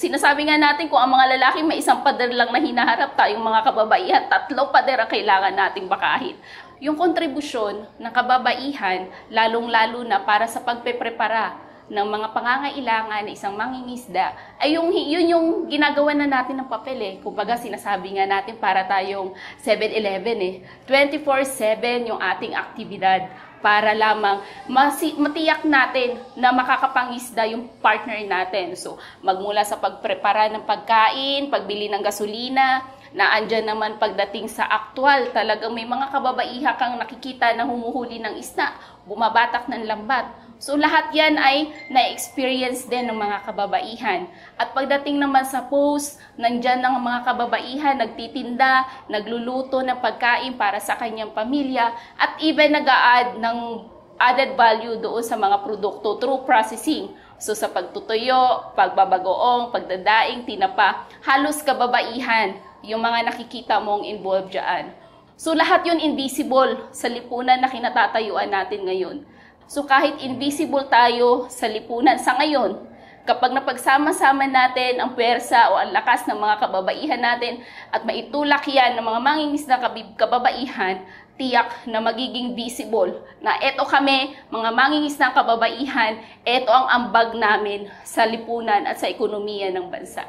sinasabi nga natin kung ang mga lalaki may isang pader lang na hinaharap, tayong mga kababaihan, 3 pader ang kailangan nating bakahin. Yung kontribusyon ng kababaihan, lalong-lalo na para sa pagpeprepara ng mga pangangailangan ng isang mangingisda, ay yun yung ginagawa na natin ng papel eh. Kumbaga sinasabi nga natin para tayong 7-Eleven eh. 24/7 yung ating aktibidad para lamang matiyak natin na makakapangisda yung partner natin. So, magmula sa pagprepara ng pagkain, pagbili ng gasolina, na andyan naman pagdating sa aktwal, talagang may mga kababaiha kang nakikita na humuhuli ng isda, bumabatak ng lambat. So lahat yan ay na-experience din ng mga kababaihan. At pagdating naman sa post, nandyan ng mga kababaihan, nagtitinda, nagluluto ng pagkain para sa kanyang pamilya, at even nag-a-add ng added value doon sa mga produkto through processing. So sa pagtutuyo, pagbabagoong, pagdadaing, tinapa, halos kababaihan yung mga nakikita mong involved dyan. So lahat yun invisible sa lipunan na kinatatayuan natin ngayon. So kahit invisible tayo sa lipunan sa ngayon, kapag napagsama-sama natin ang pwersa o ang lakas ng mga kababaihan natin at maitulak yan ng mga mangingisdang kababaihan, tiyak na magiging visible na eto kami, mga mangingisdang kababaihan, eto ang ambag namin sa lipunan at sa ekonomiya ng bansa.